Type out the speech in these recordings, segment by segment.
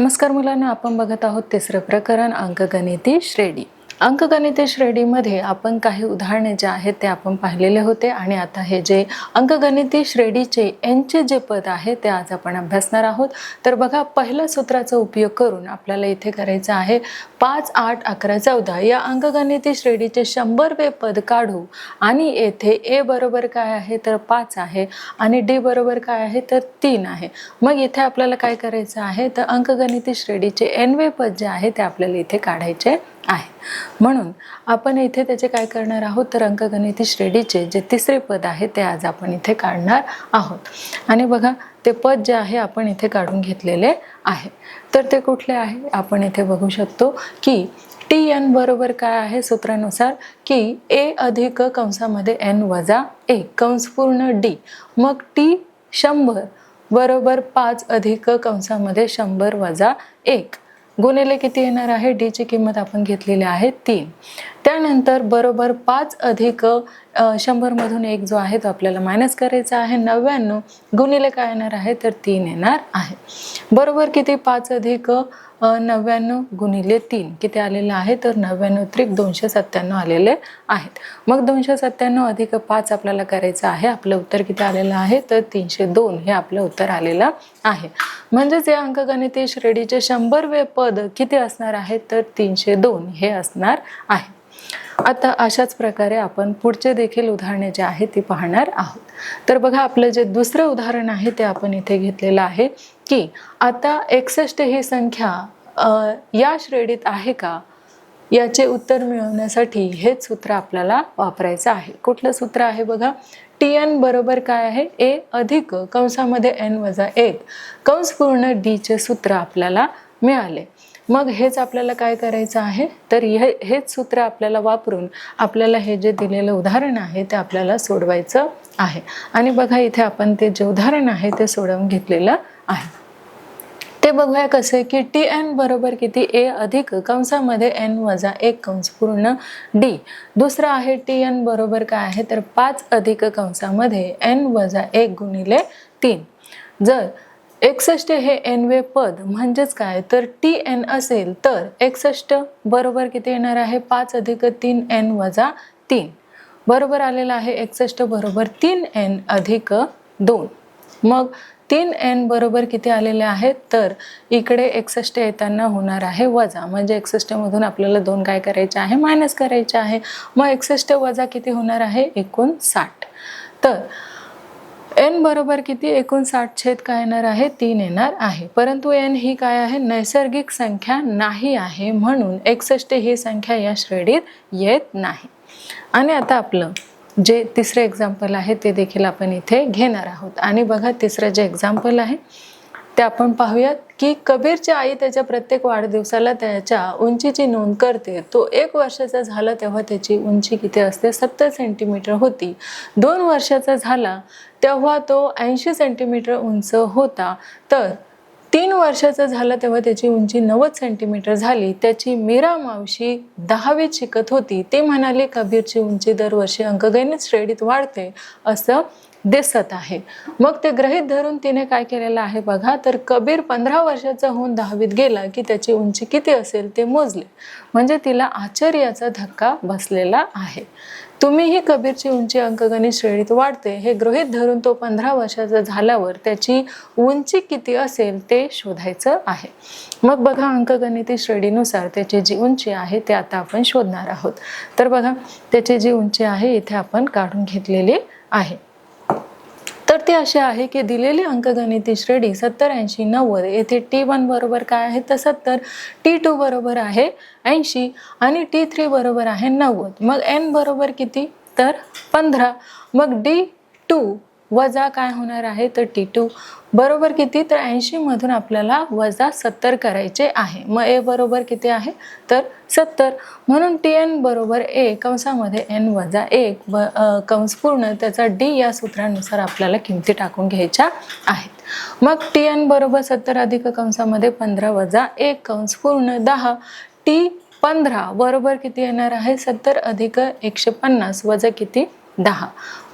नमस्कार मुलांनो, आपण बघत आहोत तिसरं प्रकरण अंकगणिती श्रेणी. अंकगणिती श्रेणीमध्ये आपण काही उदाहरणे जे आहेत ते आपण पाहिलेले होते आणि आता हे जे अंकगणिती श्रेणीचे एनचे जे पद आहे ते आज आपण अभ्यासणार आहोत. तर बघा, पहिल्या सूत्राचा उपयोग करून आपल्याला इथे करायचं आहे 5, 8, 11, 14 या अंकगणिती श्रेणीचे 100वे पद काढू आणि येथे ए बरोबर काय आहे तर 5 आहे आणि डी बरोबर काय आहे तर 3 आहे. मग इथे आपल्याला काय करायचं आहे तर अंकगणिती श्रेणीचे एनवे पद जे आहे ते आपल्याला इथे काढायचे आहे. म्हणून आपण इथे त्याचे काय करणार आहोत तर अंकगणिती श्रेणीचे जे तिसरे पद आहे ते आज आपण इथे काढणार आहोत. आणि बघा, ते पद जे आहे आपण इथे काढून घेतलेले आहे. तर ते कुठले आहे आपण इथे बघू शकतो की टी एन बरोबर काय आहे सूत्रानुसार की ए अधिक कंसामध्ये एन वजा 1 कंस पूर्ण डी. मग टी 100 बरोबर 5 अधिक कंसामध्ये 100 वजा 1 गुणिले किती येणार आहे, डी ची किंमत आपण घेतलेली आहे 3. त्यानंतर बरोबर 5 अधिक 100 मधून 1 जो आहे तो आपल्याला मायनस करायचा आहे 99 गुणिले काय येणार आहे तर 3 येणार आहे. बरोबर किती 5 अधिक 99 गुणिले 3 किती आलेलं आहे तर 99 त्रिक 297 आलेले आहेत. मग 297 अधिक 5 आपल्याला करायचं आहे. आपलं उत्तर किती आलेलं आहे तर 302 हे आपलं उत्तर आलेलं आहे. म्हणजेच या अंकगणिती श्रेणीचे 100वे पद किती असणार आहे तर 302 हे असणार आहे. आता अशाच प्रकारे आपण पुढचे देखील उदाहरणे जे आहे ती पाहणार आहोत. तर बघा, आपलं जे दुसरं उदाहरण आहे ते आपण इथे घेतलेलं आहे की आता 61 ही संख्या या श्रेणीत आहे का याचे उत्तर मिळवण्यासाठी हेच सूत्र आपल्याला वापरायचं आहे. कुठलं सूत्र आहे बघा, टी एन बरोबर काय आहे ए अधिक कंसामध्ये एन वजा 1 कंस पूर्ण डी चे सूत्र आपल्याला मिळाले. मग हेच आपल्याला काय करायचं आहे तर हेच सूत्र आपल्याला वापरून आपल्याला हे जे दिलेलं उदाहरण आहे ते आपल्याला सोडवायचं आहे. आणि बघा, इथे आपण ते जे उदाहरण आहे ते सोडवून घेतलेलं आहे. ते बघूया कसं की टी एन बरोबर किती ए अधिक कंसामध्ये एन वजा 1 कंस पूर्ण डी. दुसरं आहे टी एन बरोबर काय आहे तर 5 अधिक कंसामध्ये एन वजा 1 गुणिले 3. जर 61 हे एनवे पद म्हणजेच काय तर टी एन असेल तर 61 बरोबर किती येणार आहे 5 अधिक 3 एन वजा 3 बरोबर आलेला आहे 61 बरोबर 3 एन अधिक 2. मग 3 एन बरोबर किती आलेले आहेत तर इकडे 61 येताना होणार आहे वजा, म्हणजे 61 मधून आपल्याला 2 काय करायचे आहे मायनस करायचे आहे. मग 61 वजा किती होणार आहे 59. तर एन बरोबर किती 59 छेद काय येणार आहे 3 येणार आहे. परंतु एन ही काय आहे नैसर्गिक संख्या नाही आहे, म्हणून 61 ही संख्या या श्रेणीत येत नाही. आणि आता आपलं जे तिसरे एक्झाम्पल आहे ते देखील आपण इथे घेणार आहोत. आणि बघा, तिसरं जे एक्झाम्पल आहे ते आपण पाहूयात की कबीरची आई त्याच्या प्रत्येक वाढदिवसाला त्याच्या उंचीची नोंद करते. तो 1 वर्षाचा झाला तेव्हा त्याची उंची किती असते 70 सेंटीमीटर होती. 2 वर्षाचा झाला तेव्हा तो 80 सेंटीमीटर उंच होता. तर 3 वर्षाचा झाला तेव्हा त्याची उंची 90 सेंटीमीटर झाली. त्याची मीरा मावशी 10वीत शिकत होती. ती म्हणाली कबीरची उंची दरवर्षी अंकगणित श्रेणीत वाढते असं दिसत आहे. मग ते गृहीत धरून तिने काय केलेलं आहे बघा, तर कबीर 15 वर्षाचा होऊन 10वीत गेला की त्याची उंची किती असेल ते मोजले. म्हणजे तिला आश्चर्याचा धक्का बसलेला आहे. तुम्हीही कबीरची उंची अंकगणित श्रेणीत वाढते हे गृहीत धरून तो 15 वर्षाचा झाल्यावर त्याची उंची किती असेल ते शोधायचं आहे. मग बघा, अंकगणिती श्रेणीनुसार त्याची जी उंची आहे ते आता आपण शोधणार आहोत. तर बघा, त्याची जी उंची आहे इथे आपण काढून घेतलेली आहे. तर ती अशी आहे की दिलेली अंकगणिती श्रेणी 70, 80, 90 येथे T1 बरोबर काय आहे तर 70, T2 बरोबर आहे 80 आणि T3 बरोबर आहे 90. मग n बरोबर किती तर 15. मग D2 वजा काय होणार आहे तर T2 बरोबर किती तर 80 मधून आपल्याला वजा 70 करायचे आहे. मग a बरोबर किती आहे तर 70. म्हणून Tn बरोबर a कंसामध्ये n वजा 1 कंस पूर्ण त्याचा d या सूत्रानुसार आपल्याला किमती टाकून घ्यायच्या आहेत. मग Tn बरोबर 70 अधिक कंसामध्ये 15 वजा 1 कंस पूर्ण 10. T15 बरोबर किती येणार आहे 70 अधिक 150 वजा किती 10.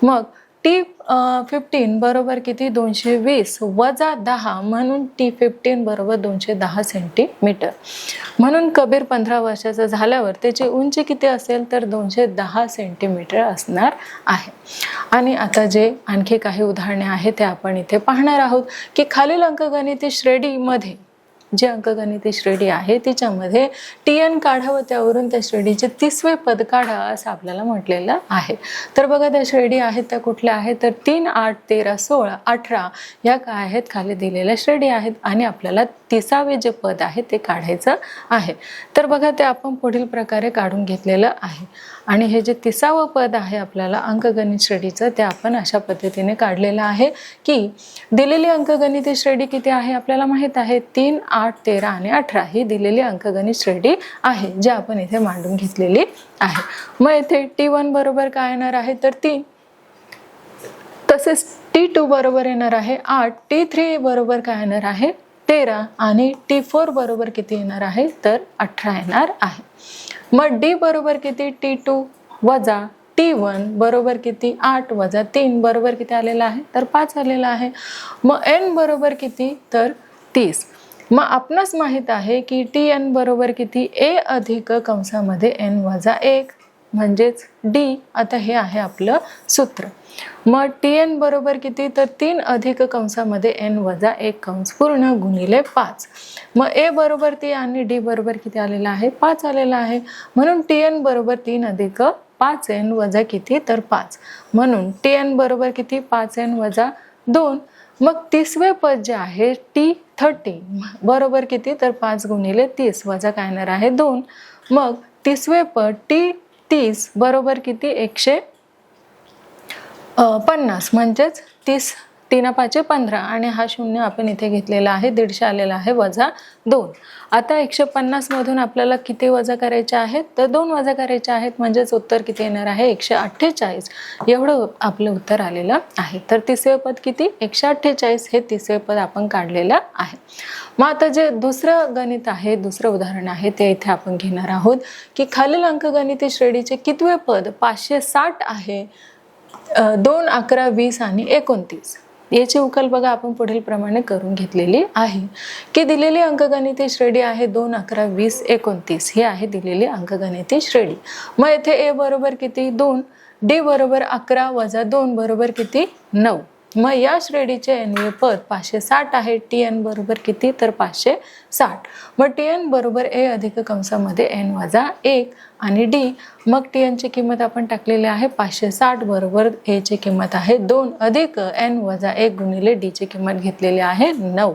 मग T15 बरोबर किती 220 वजा 10 म्हणून T15 बरोबर 210 सेंटीमीटर. म्हणून कबीर 15 वर्षाचा झाल्यावर त्याची उंची किती असेल तर 210 सेंटीमीटर असणार आहे. आणि आता जे आणखी काही उदाहरणे आहेत ते आपण इथे पाहणार आहोत की खालील अंकगणिती श्रेणीमध्ये जी अंकगणिती श्रेणी आहे तिच्यामध्ये TN काढा व त्यावरून त्या श्रेणीचे 30वे पद काढा असं आपल्याला म्हटलेलं आहे. तर बघा त्या श्रेणी आहेत त्या कुठल्या आहेत तर 3, 8, 13, 16, 18 या काय आहेत खाली दिलेल्या श्रेणी आहेत आणि आपल्याला 30वे जे पद आहे ते काढायचं आहे. तर बघा ते आपण पुढील प्रकारे काढून घेतलेलं आहे आणि हे जे 30वं पद आहे आपल्याला अंकगणित श्रेणीचं ते आपण अशा पद्धतीने काढलेलं आहे की दिलेली अंकगणिती श्रेणी किती आहे आपल्याला माहित आहे 3, 8, 13 आणि 18 ही दिलेली अंकगणित श्रेणी आहे जी आपण इथे मांडून घेतलेली आहे. मग इथे T1 बरोबर काय येणार आहे तर 3, तसेच T2 बरोबर येणार आहे 8, T3 बरोबर काय येणार आहे 13 आणि T4 बरोबर किती येणार आहे तर 18 येणार आहे. मग D बरोबर किती T2 वजा T1 बरोबर किती 8 वजा 3 बरोबर किती आलेला आहे तर 5 आलेला आहे. मग N बरोबर किती तर 30. मग आपणास माहित आहे की TN बरोबर किती A अधिक कंसामध्ये N वजा 1 म्हणजेच D. आता हे आहे आपलं सूत्र. मग TN बरोबर किती तर 3 अधिक कंसामध्ये N वजा 1 कंस पूर्ण गुणिले 5. मग A बरोबर 3 आणि D बरोबर किती आलेला आहे 5 आलेला आहे. म्हणून TN बरोबर 3 अधिक 5N वजा किती तर 5. म्हणून TN बरोबर किती 5N वजा 2. मग 30वे पद जे आहे T30 बरोबर किती तर 5 गुणिले 30 वजा काय येणार आहे 2. मग 30वे पद T30 बरोबर किती 150 म्हणजेच 30 3 5 15 आणि हा शून्य आपण इथे घेतलेला आहे 150 आलेला आहे वजा 2. आता 150 मधून आपल्याला किती वजा करायचे आहेत तर 2 वजा करायचे आहेत म्हणजेच उत्तर किती येणार आहे 148. एवढं आपलं उत्तर आलेलं आहे. तर 30वे पद किती 148 हे 30वे पद आपण काढलेलं आहे. मग आता जे दुसरं गणित आहे दुसरं उदाहरण आहे ते इथे आपण घेणार आहोत की खालील अंकगणिती श्रेणीचे कितवे पद 560 आहे 2, 11, 20 आणि 29. याची उकल बघा आपण पुढील प्रमाणे करून घेतलेली आहे की दिलेली अंकगणिती श्रेणी आहे 2, 11, 20, 29 ही आहे दिलेली अंकगणिती श्रेणी. मग येथे A बरोबर किती 2, D बरोबर 11 वजा 2 बरोबर किती 9. मग या श्रेणीचे Nवे पद 560 आहे. TN बरोबर किती तर 560. मग TN बरोबर A अधिक कंसामध्ये N वजा 1 आणि D. मग TN ची किंमत आपण टाकलेली आहे 560 बरोबर A ची किंमत आहे 2 अधिक N वजा 1 गुणिले D ची किंमत घेतलेली आहे 9.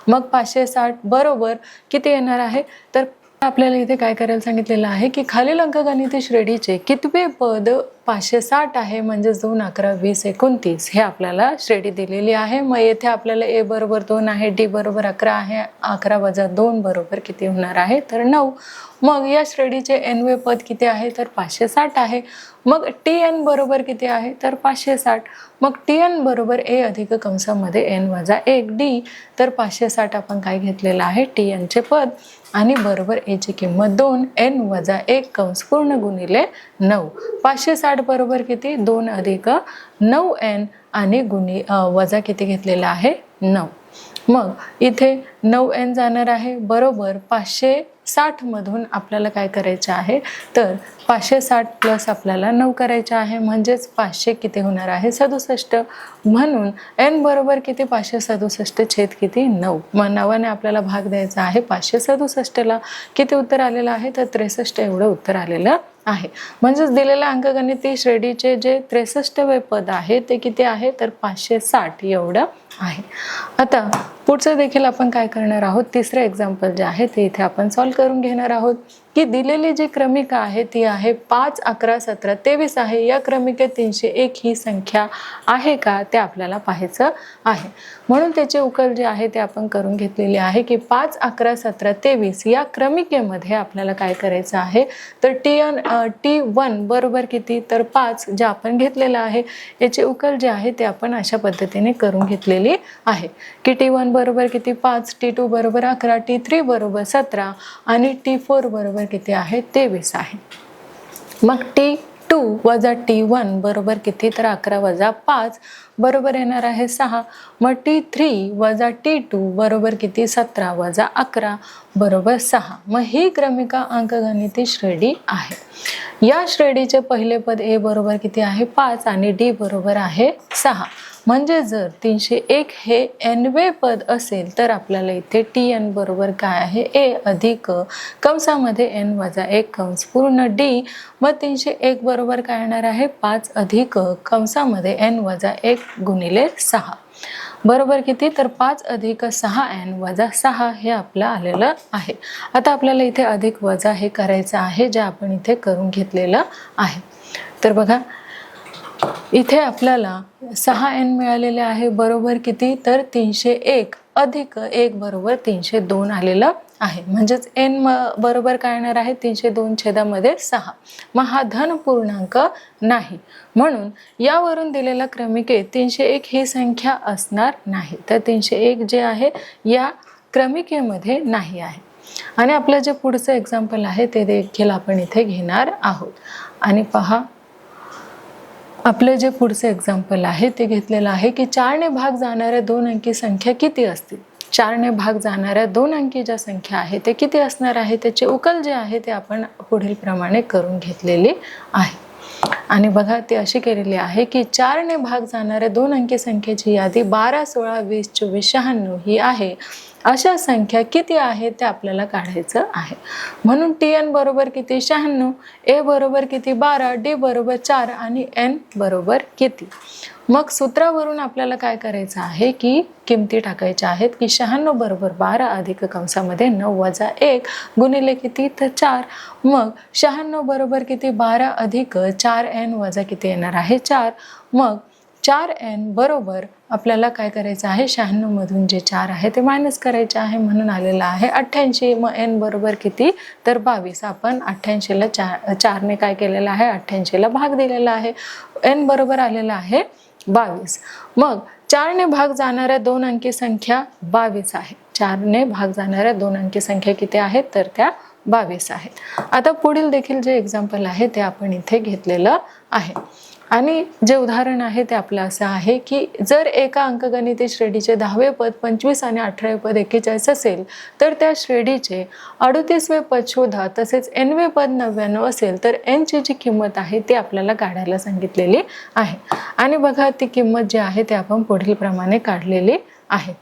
मग 560 बरोबर किती येणार आहे तर आपल्याला इथे काय करायला सांगितलेलं आहे की खालील अंकगणिती श्रेणीचे कितवे पद 560 आहे म्हणजे 2, 11, 20, 29 हे आपल्याला श्रेणी दिलेली आहे. मग येथे आपल्याला A बरोबर 2 आहे, D बरोबर 11 आहे, 11 वजा 2 बरोबर किती होणार आहे तर 9. मग या श्रेणीचे Nवे पद किती आहे तर 560 आहे. मग TN बरोबर किती आहे तर 560. मग TN बरोबर A अधिक कंसामध्ये N वजा 1 D. तर 560 आपण काय घेतलेलं आहे TN चे पद आणि बरोबर A ची किंमत 2 N वजा 1 कंस पूर्ण गुणिले 9. 560 बरोबर किती 2 अधिक 9N आणि वजा किती घेतलेला आहे 9. मग इथे 9N जाणार आहे बरोबर 560 मधून आपल्याला काय करायचं आहे तर 560 प्लस आपल्याला 9 करायचे आहे म्हणजेच 500 किती होणार आहे 67. म्हणून N बरोबर किती 567 छेद किती 9. मग 9ने आपल्याला भाग द्यायचा आहे 567ला. किती उत्तर आलेलं आहे तर 63 एवढं उत्तर आलेलं आहे. म्हणजेच दिलेल्या अंकगणिती श्रेणीचे जे 63वे पद आहे ते किती आहे तर 560 एवढं आहे. आता पुढचं देखील आपण काय करणार आहोत तिसरं एक्झाम्पल जे आहे ते इथे आपण सॉल्व्ह करून घेणार आहोत की दिलेली जी क्रमिका आहे ती आहे 5, 11, 17, 23 आहे. या क्रमिकेत 301 ही संख्या आहे का ते आपल्याला पाहायचं आहे. म्हणून त्याचे उकल जे आहे ते आपण करून घेतलेली आहे की 5, 11, 17, 23 या क्रमिकेमध्ये आपल्याला काय करायचं आहे तर T1 बरोबर किती तर 5 जे आपण घेतलेलं आहे याचे उकल जे आहे ते आपण अशा पद्धतीने करून घेतलेली आहे की T1 बरोबर किती 5, T2 बरोबर 11, T3 बरोबर 17 आणि T4 बरोबर किती आहे 23 आहे. मग T 2 वजा T1 बरोबर किती, तर 11 वजा 5 बरोबर येणार आहे 6. मग T3 वजा T2 बरोबर किती, 17 वजा 11 बरोबर 6. मग ही क्रमिका अंकगणिती श्रेणी आहे. या श्रेणीचे पहिले पद A बरोबर किती आहे, 5 आणि D बरोबर आहे 6. म्हणजे जर 301 हे nवे पद असेल तर आपल्याला इथे Tn बरोबर काय आहे, A अधिक कंसामध्ये n वजा 1 कंस पूर्ण D. मग 301 बरोबर काय येणार आहे, 5 अधिक कंसामध्ये n वजा 1 गुणिले 6 बरोबर किती, तर 5 अधिक 6n वजा 6 हे आपलं आलेलं आहे. आता आपल्याला इथे अधिक वजा हे करायचं आहे, जे आपण इथे करून घेतलेलं आहे. तर बघा इथे आपल्याला 6n मिळालेले आहे बरोबर किती, तर 301 अधिक 1 बरोबर 302 आलेलं आहे. म्हणजेच n बरोबर काय येणार आहे, 302 छेदामध्ये 6. मग हा धन पूर्णांक नाही, म्हणून यावरून दिलेल्या क्रमिकेत 301 ही संख्या असणार नाही. तर 301 जे आहे या क्रमिकेमध्ये नाही आहे. आणि आपलं जे पुढचं एक्झाम्पल आहे ते देखील आपण इथे घेणार आहोत. आणि पहा आपले जे पुढचे एक्झाम्पल आहे ते घेतलेलं आहे की 4ने भाग जाणाऱ्या 2 अंकी संख्या किती असतील. 4ने भाग जाणाऱ्या 2 अंकी ज्या संख्या आहे ते किती असणार आहे, त्याचे उकल जे आहे ते आपण पुढील प्रमाणे करून घेतलेली आहे. आणि बघा ती अशी केलेली आहे की 4ने भाग जाणाऱ्या 2 अंकी संख्येची यादी 12, 16, 20, 24, 96 ही आहे. अशा संख्या किती आहेत ते आपल्याला काढायचं आहे. म्हणून Tn बरोबर किती, 96, A बरोबर किती, 12, D बरोबर 4 आणि n बरोबर किती. मग सूत्रावरून आपल्याला काय करायचं आहे की किमती टाकायच्या आहेत की 96 बरोबर 12 अधिक कंसामध्ये 9 वजा 1 गुणिले किती, तर 4. मग 96 बरोबर किती, 12 अधिक 4n वजा किती येणार आहे 4. मग 4n बरोबर आपल्याला काय करायचं आहे, 96 मधून जे 4 आहे ते मायनस करायचे आहे, म्हणून आलेलं आहे 88. मग n बरोबर किती, तर 22. आपण 88ला 4ने काय केलेलं आहे, 88ला भाग दिलेला आहे. n बरोबर आलेला आहे 22. मग 4ने भाग जाणाऱ्या 2 अंकी संख्या 22 आहे. 4ने भाग जाणाऱ्या 2 अंकी संख्या किती आहेत, तर त्या 22 आहेत. आता पुढील देखील जे एक्झाम्पल आहे ते आपण इथे घेतलेलं आहे. आणि जे उदाहरण आहे ते आपलं असं आहे की जर एका अंकगणिती श्रेणीचे 10वे पद 25 आणि 18वे पद 41 असेल तर त्या श्रेणीचे 38वे पद शोधा. तसेच nवे पद 99 असेल तर n ची जी किंमत आहे ती आपल्याला काढायला सांगितलेली आहे. आणि बघा ती किंमत जी आहे ते आपण पुढील प्रमाणे काढलेली आहे.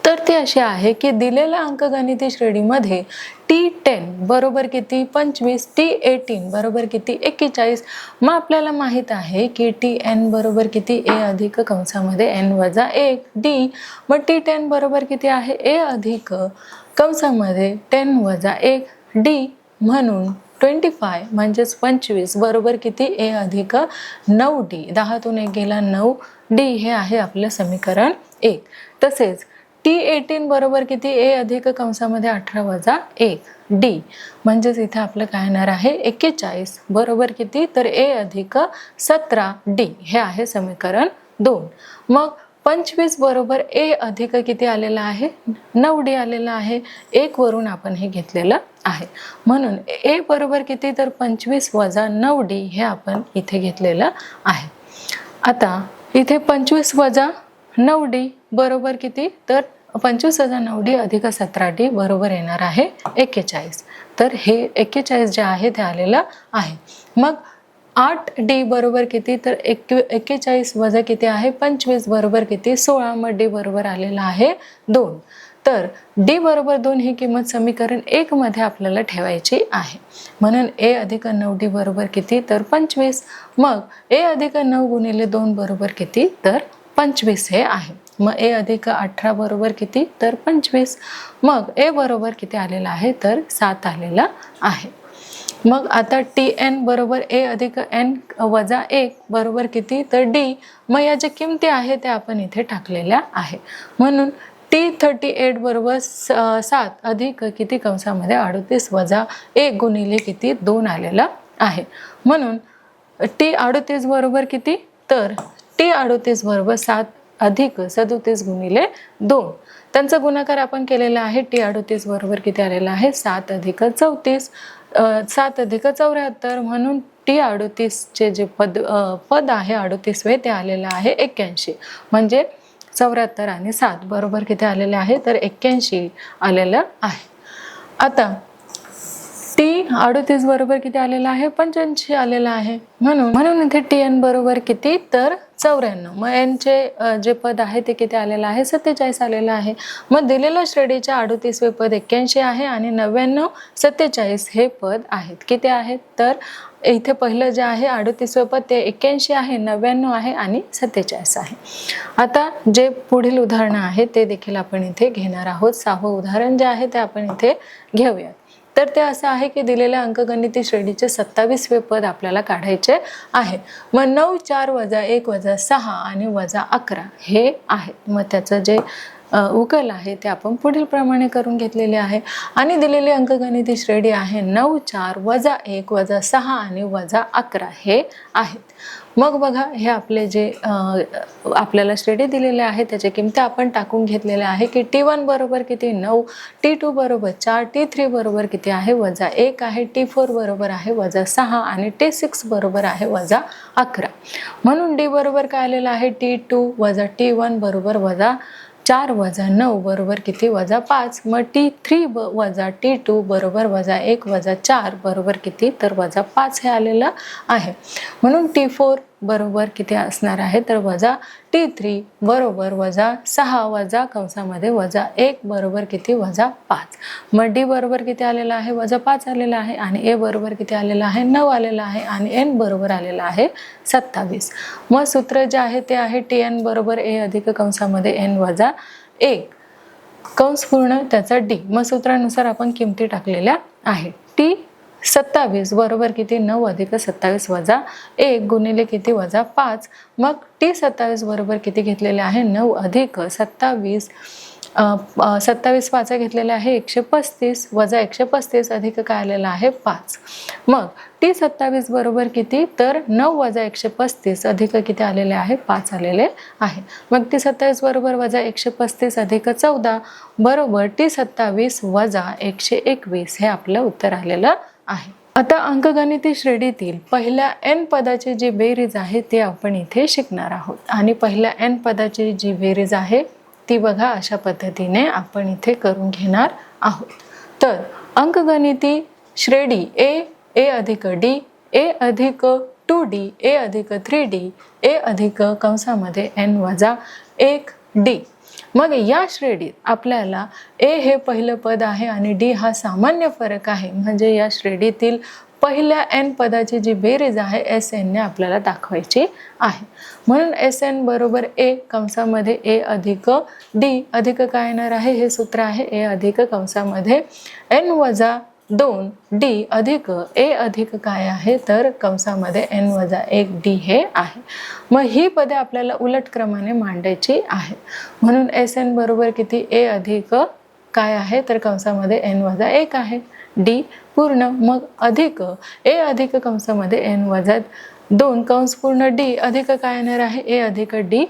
तर ती अशी आहे की दिलेल्या अंकगणिती श्रेणीमध्ये T10 बरोबर किती, 25, T18 बरोबर किती, 41. मग आपल्याला माहित आहे की Tn बरोबर किती, A अधिक कंसामध्ये n वजा 1 D. मग T10 बरोबर किती आहे, A अधिक कंसामध्ये 10 वजा 1 D. म्हणून 25 म्हणजेच 25 बरोबर किती, A अधिक 9D. 10तून 1 गेला 9D हे आहे आपलं समीकरण 1. तसेच T18 बरोबर किती, A अधिक कंसामध्ये 18 वजा 1 D. म्हणजेच इथे आपलं काय येणार आहे 41 बरोबर किती, तर A अधिक 17D हे आहे समीकरण 2. मग 25 बरोबर A अधिक किती आलेला आहे, 9D आलेला आहे. 1 वरून आपण हे घेतलेलं आहे. म्हणून A बरोबर किती, तर 25 वजा 9D हे आपण इथे घेतलेलं आहे. आता इथे 25 वजा 9D बरोबर किती, तर 25 वजा 9D अधिक 17D बरोबर येणार आहे 41. तर हे 41 जे आहे ते आलेलं आहे. मग 8D बरोबर किती, तर 41 वजा किती आहे 25 बरोबर किती 16. मग D बरोबर आलेला आहे 2. तर D बरोबर 2 ही किंमत समीकरण 1 मध्ये आपल्याला ठेवायची आहे. म्हणून A अधिक 9D बरोबर किती, तर 25. मग A अधिक 9 गुणिले 2 बरोबर किती, तर 25 हे आहे. मग A अधिक 18 बरोबर किती, तर 25. मग A बरोबर किती आलेला आहे, तर 7 आलेला आहे. मग आता Tn बरोबर A अधिक n वजा 1 बरोबर किती, तर D. मग या ज्या किमती आहे त्या आपण इथे टाकलेल्या आहे. म्हणून T38 बरोबर 7 अधिक किती कंसामध्ये 38 वजा 1 गुणिले किती 2 आलेला आहे. म्हणून T38 बरोबर किती, तर T38 बरोबर 7 अधिक 37 गुणिले 2. त्यांचा गुणाकार आपण केलेला आहे. T38 बरोबर किती आलेला आहे, 7 अधिक 34 7 अधिक 74 म्हणून टी 38चे जे पद आहे 38वे ते आलेलं आहे 81. म्हणजे 74 आणि 7 बरोबर किती आलेले आहे तर 81 आलेलं आहे. आता टी 38 बरोबर किती आलेला आहे 85 आलेला आहे. म्हणून इथे टी एन बरोबर किती तर 94. मग एन चे जे पद आहे ते किती आलेलं आहे 47 आलेलं आहे. मग दिलेल्या श्रेणीचे 38वे पद 81 आहे आणि 99 47 हे पद आहेत. किती आहेत तर इथे पहिलं जे आहे 38वे पद ते 81 आहे, 99 आहे आणि 47 आहे. आता जे पुढील उदाहरण आहे ते देखील आपण इथे घेणार आहोत. 6वं उदाहरण जे आहे ते आपण इथे घेऊयात. तर ते असं आहे की दिलेल्या अंकगणिती श्रेणीचे 27वे पद आपल्याला काढायचे आहे. मग 9 4 1 6 आणि 11 हे आहेत. मग त्याचं जे उकल आहे ते आपण पुढील प्रमाणे करून घेतलेले आहे. आणि दिलेली अंकगणिती श्रेणी आहे 9 4 1 6 आणि 11 हे आहेत. मग बघा हे आपले जे आपल्याला श्रेणी दिलेले आहे त्याच्या किमती आपण टाकून घेतलेल्या आहे की T1 बरोबर किती 9, T2 बरोबर 4, T3 बरोबर किती आहे -1 आहे, T4 बरोबर आहे -6 आणि T6 बरोबर आहे -11. म्हणून D बरोबर काय आलेलं आहे T2 T1 बरोबर -4 -9 बरोबर किती -5. मग T3 T2 बरोबर -1 -4 बरोबर किती तर -5 हे आलेलं आहे. म्हणून T4 बरोबर किती असणार आहे तर T3 बरोबर -6 कंसामध्ये -1 बरोबर किती -5. मग D बरोबर किती आलेला आहे -5 आलेला आहे आणि A बरोबर किती आलेला आहे 9 आलेला आहे आणि N बरोबर आलेला आहे 27. मग सूत्र जे आहे ते आहे TN बरोबर A अधिक कंसामध्ये N - 1 कंस पूर्ण त्याचा D. मग सूत्रानुसार आपण किमती टाकलेल्या आहे. T27 बरोबर किती 9 अधिक 27 1 गुणिले किती -5. मग T27 बरोबर किती घेतलेले आहे 9 अधिक 27 27 5 घेतलेले आहे 135 135 अधिक काय आलेला आहे 5. मग T27 बरोबर किती तर 9 135 अधिक किती आलेले आहे 5 आलेले आहे. मग T27 बरोबर -135 अधिक 14 बरोबर T27 121 हे आपलं उत्तर आलेलं आहे. आता अंकगणिती श्रेणीतील पहिल्या n पदाची जी बेरीज आहे ती आपण इथे शिकणार आहोत. आणि पहिल्या n पदाची जी बेरीज आहे ती बघा अशा पद्धतीने आपण इथे करून घेणार आहोत. तर अंकगणिती श्रेणी A अधिक D, A अधिक 2D, A अधिक 3D, A अधिक कंसामध्ये n - 1D. मग या श्रेणीत आपल्याला A हे पहिलं पद आहे आणि D हा सामान्य फरक आहे. म्हणजे या श्रेणीतील पहिल्या n पदाची जी बेरीज आहे Sn ने आपल्याला दाखवायची आहे. म्हणून Sn बरोबर A कंसामध्ये A अधिक D अधिक काय येणार आहे हे सूत्र आहे A अधिक कंसामध्ये n - 2D अधिक A अधिक काय आहे तर कंसामध्ये n - 1D हे आहे. मग ही पदे आपल्याला उलट क्रमाने मांडायची आहे. म्हणून Sn बरोबर किती A अधिक काय आहे तर कंसामध्ये n - 1 आहे D पूर्ण. मग अधिक A अधिक कंसामध्ये n - 2 कंस पूर्ण D अधिक काय येणार आहे A अधिक D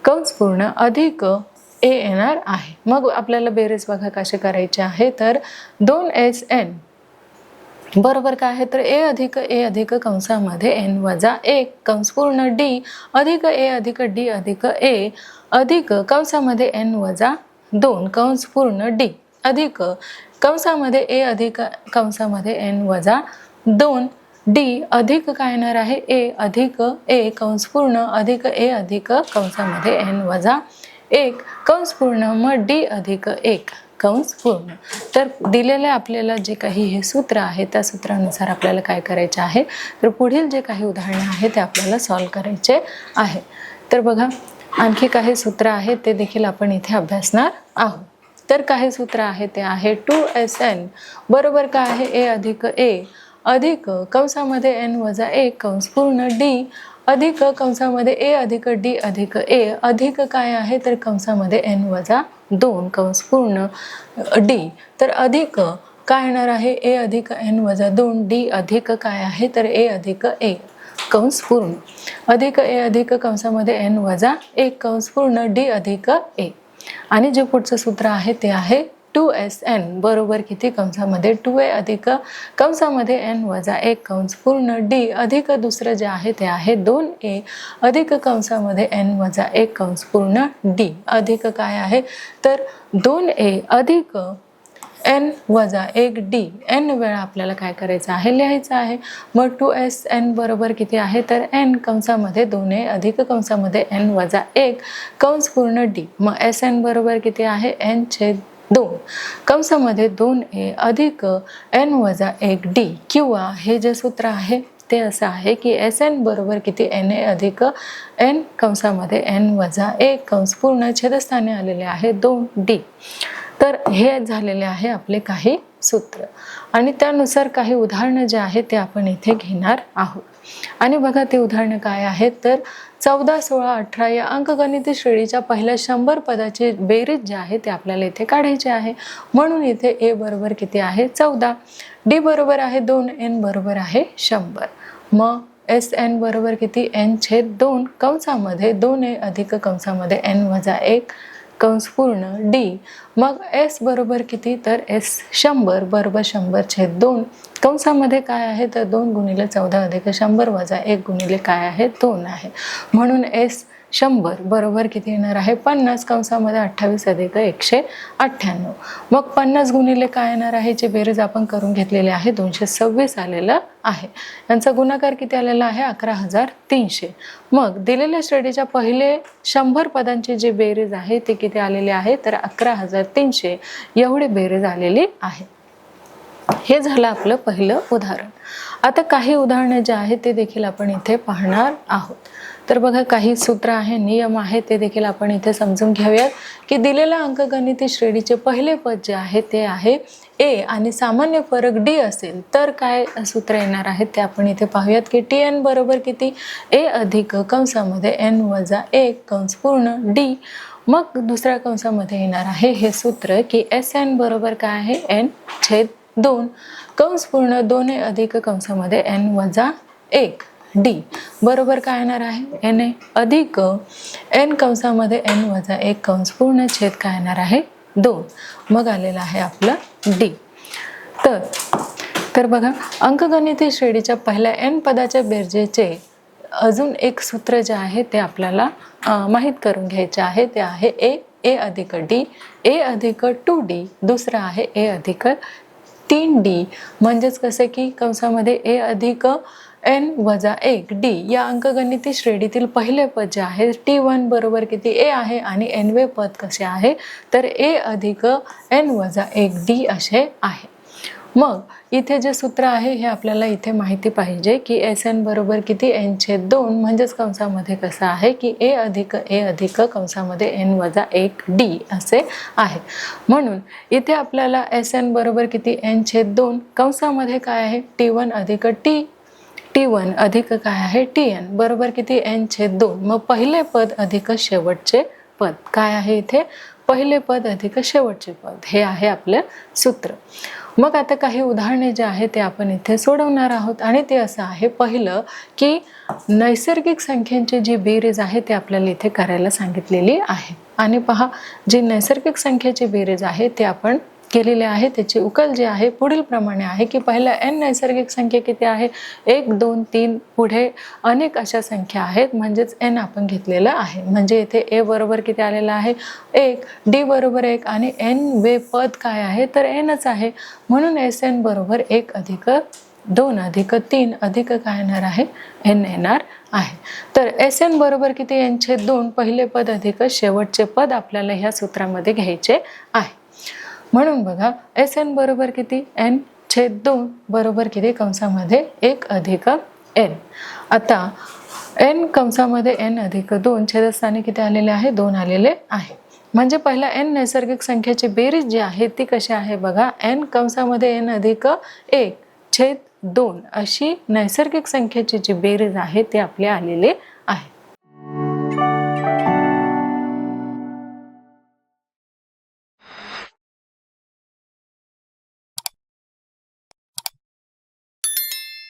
कंस पूर्ण अधिक A येणार आहे. मग आपल्याला बेरीज बघा कशी करायची आहे तर 2Sn बरोबर काय आहे तर A अधिक कंसामध्ये n - 1 कंस पूर्ण D अधिक A अधिक D अधिक A अधिक कंसामध्ये n - 2 कंस पूर्ण D अधिक कंसामध्ये A अधिक कंसामध्ये n - 2D अधिक काय येणार आहे A अधिक A कंस पूर्ण अधिक A अधिक कंसामध्ये n - 1 कंस पूर्ण मग D अधिक 1 कंस पूर्ण. तर दिलेले आपल्याला जे काही हे सूत्र आहे त्या सूत्रानुसार आपल्याला काय करायचे आहे तर पुढील जे काही उदाहरणे आहेत ते आपल्याला सॉल्व करायचे आहे. तर बघा आणखी काही सूत्र आहेत ते देखील आपण इथे अभ्यासणार आहोत. तर काही सूत्र आहे ते आहे 2Sn बरोबर काय आहे A अधिक A अधिक कंसामध्ये n - 1 कंस पूर्ण D अधिक कंसामध्ये A अधिक D अधिक A अधिक काय आहे तर कंसामध्ये n - 2 कंस पूर्ण D. तर अधिक काय येणार आहे A अधिक n - 2D अधिक काय आहे तर A अधिक A कंस पूर्ण अधिक A अधिक कंसामध्ये n - 1 कंस पूर्ण D अधिक A. आणि जे पुढचं सूत्र आहे ते आहे 2SN बरोबर किती कंसामध्ये 2A अधिक कंसामध्ये n वजा 1 कंस पूर्ण d अधिक दुसरं जे आहे ते आहे 2A अधिक कंसामध्ये n वजा 1 कंस पूर्ण d अधिक काय आहे तर 2A अधिक n वजा 1d n वेळा आपल्याला काय करायचं आहे लिहायचं आहे. मग 2SN बरोबर किती आहे तर n कंसामध्ये 2a अधिक कंसामध्ये n वजा 1 कंस पूर्ण d. मग SN बरोबर किती आहे n छेद 2 कंसामध्ये 2a अधिक n वजा 1d किंवा हे जे सूत्र आहे ते असं आहे की SN बरोबर किती NA अधिक n कंसामध्ये n वजा 1 कंस पूर्ण छेदस्थानी आलेले आहे 2d. तर हे झालेले आहे आपले काही सूत्र आणि त्यानुसार काही उदाहरणं जे आहेत ते आपण इथे घेणार आहोत. आणि बघा ते उदाहरणं काय आहेत तर 14, 16, 18 या अंकगणिती श्रेणीच्या पहिल्या 100 पदाची बेरीज जे आहे ते आपल्याला इथे काढायची आहे. म्हणून इथे a बरोबर किती आहे 14, d बरोबर आहे 2, n बरोबर आहे 100. मग SN बरोबर किती n छेद 2 कंसामध्ये 2a अधिक कंसामध्ये n वजा 1 कंस पूर्ण d. मग S बरोबर किती तर S 100 बरोबर 100 छेद 2 कंसामध्ये काय आहे तर 2 गुणिले 14 अधिक 100 वजा 1 गुणिले काय आहे 2 आहे. म्हणून S 100 बरोबर किती येणार आहे 50 कंसामध्ये 28 अधिक 198. मग 50 गुणिले काय येणार आहे जी बेरीज आपण करून घेतलेली आहे 226 आलेलं आहे. यांचा गुणाकार किती आलेला आहे 11,300. मग दिलेल्या श्रेणीच्या पहिले 100 पदांची जी बेरीज आहे ती किती आलेली आहे तर 11,300 एवढी बेरीज आलेली आहे. हे झालं आपलं पहिलं उदाहरण. आता काही उदाहरणे जे आहेत ते देखील आपण इथे पाहणार आहोत. तर बघा काही सूत्र आहे नियम आहे ते देखील आपण इथे समजून घेऊयात की दिलेल्या अंकगणिती श्रेणीचे पहिले पद जे आहे ते आहे a आणि सामान्य फरक d असेल तर काय सूत्र येणार आहे ते आपण इथे पाहूयात की tn बरोबर किती a अधिक कंसामध्ये n वजा 1 कंस पूर्ण d. मग दुसऱ्या कंसामध्ये येणार आहे हे सूत्र की SN बरोबर काय आहे n छेद 2 कंस पूर्ण 2a अधिक कंसामध्ये n वजा 1 d बरोबर काय येणार आहे na अधिक n कंसामध्ये n वजा 1 कंस पूर्ण छेद काय येणार आहे 2. मग आलेला आहे आपला d. तर बघा अंकगणिती श्रेणीच्या पहिल्या n पदाच्या बेरजेचे अजून एक सूत्र जे आहे ते आपल्याला माहित करून घ्यायचे आहे. ते आहे a अधिक d a अधिक 2d दुसरा आहे a अधिक 3d म्हणजेच कसे की कंसामध्ये a अधिक n वजा 1 d या अंकगणिती श्रेणीतील पहिले पद जे आहे t1 बरोबर किती a आहे आणि nवे पद कसे आहे तर a अधिक n वजा 1 d असे आहे. मग इथे जे सूत्र आहे हे आपल्याला इथे माहिती पाहिजे की SN बरोबर किती n छेद 2 म्हणजेच कंसामध्ये कसं आहे की a अधिक कंसामध्ये n वजा 1 d असे आहे. म्हणून इथे आपल्याला SN बरोबर किती n छेद 2 कंसामध्ये काय आहे t1 अधिक t1 अधिक काय आहे tn बरोबर किती n छेद 2. मग पहिले पद अधिक शेवटचे पद काय आहे इथे पहिले पद अधिक शेवटचे पद हे आहे आपलं सूत्र. मग आता काही उदाहरणे जे आहे ते आपण इथे सोडवणार आहोत आणि ते असं आहे पहिलं की नैसर्गिक संख्यांची जी बेरीज आहे ते आपल्याला इथे करायला सांगितलेली आहे. आणि पहा जी नैसर्गिक संख्येची बेरीज आहे ते आपण केलेले आहे. त्याची उकल जी आहे पुढील प्रमाणे आहे की पहिला n नैसर्गिक संख्या किती आहे 1 2 3 पुढे अनेक अशा संख्या आहेत म्हणजेच n आपण घेतलेलं आहे. म्हणजे इथे a बरोबर किती आलेला आहे 1 d बरोबर 1 आणि n वे पद काय आहे तर nच आहे. म्हणून SN बरोबर 1 अधिक 2 अधिक 3 अधिक काय येणार आहे n येणार आहे. तर SN बरोबर किती n छेद 2 पहिले पद अधिक शेवटचे पद आपल्याला ह्या सूत्रामध्ये घ्यायचे आहे. म्हणून बघा SN बरोबर किती n छेद 2 बरोबर किती कंसामध्ये 1 अधिक n. आता n कंसामध्ये n अधिक 2 छेदस्थानी किती आलेले आहे 2 आलेले आहे. म्हणजे पहिला n नैसर्गिक संख्येची बेरीज जी आहे ती कशी आहे बघा n कंसामध्ये n अधिक 1 छेद 2 अशी नैसर्गिक संख्येची जी बेरीज आहे ती आपली आलेली